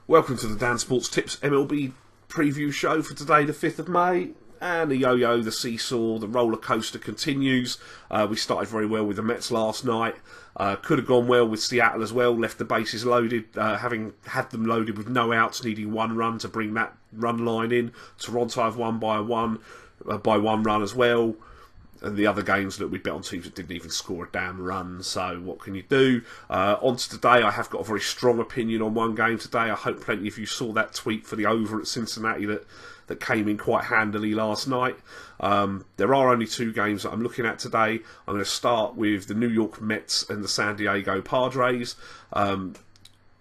Welcome to the Dansports.tips MLB preview show for today, the 5th of May. And the yo-yo, the seesaw, the roller coaster continues. We started very well with the Mets last night. Could have gone well with Seattle as well. Left the bases loaded, having had them loaded with no outs, needing one run to bring that run line in. Toronto have won by one run as well. And the other games that we bet on teams that didn't even score a damn run. So what can you do? On to today, I have got a very strong opinion on one game today. I hope plenty of you saw that tweet for the over at Cincinnati that came in quite handily last night. There are only two games that I'm looking at today. I'm going to start with the New York Mets and the San Diego Padres.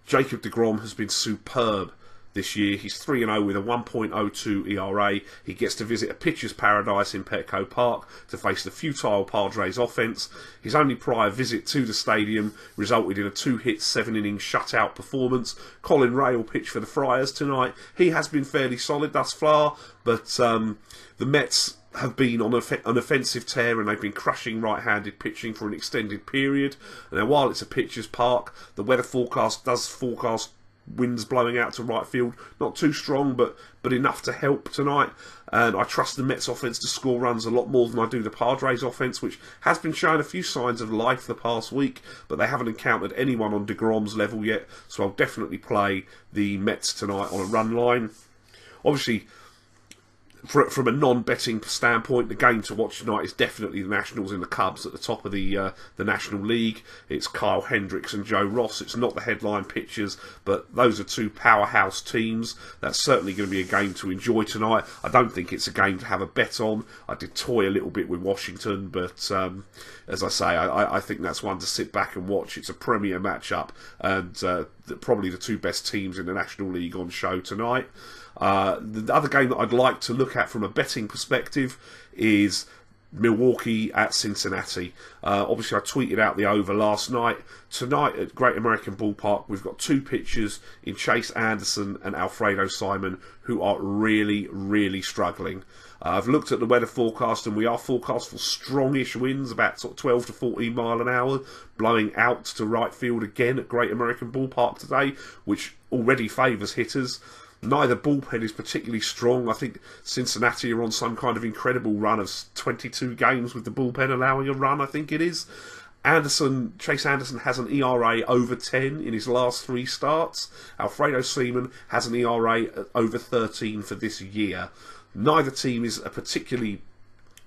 Jacob deGrom has been superb this year. He's 3-0 with a 1.02 ERA. He gets to visit a pitcher's paradise in Petco Park to face the futile Padres offense. His only prior visit to the stadium resulted in a 2-hit, 7-inning shutout performance. Colin Ray will pitch for the Friars tonight. He has been fairly solid thus far, but the Mets have been on an offensive tear and they've been crushing right-handed pitching for an extended period. Now, while it's a pitcher's park, the weather forecast does forecast winds blowing out to right field, not too strong, but enough to help tonight. And I trust the Mets offense to score runs a lot more than I do the Padres offense, which has been showing a few signs of life the past week, but they haven't encountered anyone on deGrom's level yet, so I'll definitely play the Mets tonight on a run line. Obviously, from a non-betting standpoint, the game to watch tonight is definitely the Nationals and the Cubs at the top of the National League. It's Kyle Hendricks and Joe Ross. It's not the headline pitchers, but those are two powerhouse teams. That's certainly going to be a game to enjoy tonight. I don't think it's a game to have a bet on. I did toy a little bit with Washington, but as I say, I think that's one to sit back and watch. It's a premier matchup, and probably the two best teams in the National League on show tonight. The other game that I'd like to look at from a betting perspective is Milwaukee at Cincinnati. Obviously, I tweeted out the over last night. Tonight at Great American Ballpark, we've got two pitchers in Chase Anderson and Alfredo Simon who are really, really struggling. I've looked at the weather forecast and we are forecast for strongish winds, about sort of 12 to 14 mile an hour, blowing out to right field again at Great American Ballpark today, which already favours hitters. Neither bullpen is particularly strong. I think Cincinnati are on some kind of incredible run of 22 games with the bullpen allowing a run, I think it is. Chase Anderson has an ERA over 10 in his last three starts. Alfredo Simon has an ERA over 13 for this year. Neither team is a particularly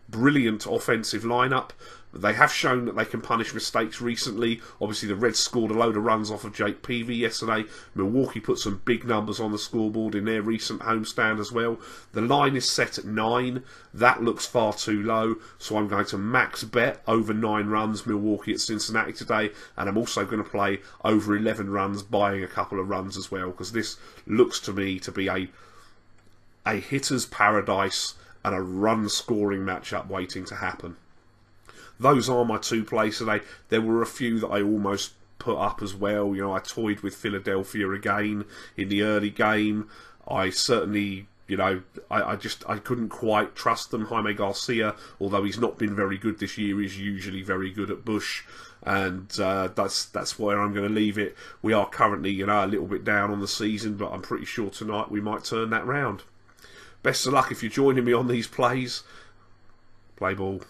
brilliant offensive lineup. They have shown that they can punish mistakes recently. Obviously, the Reds scored a load of runs off of Jake Peavy yesterday. Milwaukee put some big numbers on the scoreboard in their recent homestand as well. The line is set at 9. That looks far too low, so I'm going to max bet over 9 runs Milwaukee at Cincinnati today, and I'm also going to play over 11 runs, buying a couple of runs as well, because this looks to me to be a hitter's paradise and a run-scoring matchup waiting to happen. Those are my two plays today. There were a few that I almost put up as well. You know, I toyed with Philadelphia again in the early game. I certainly, I couldn't quite trust them. Jaime Garcia, although he's not been very good this year, is usually very good at Busch. And that's where I'm going to leave it. We are currently, a little bit down on the season, but I'm pretty sure tonight we might turn that round. Best of luck if you're joining me on these plays. Play ball.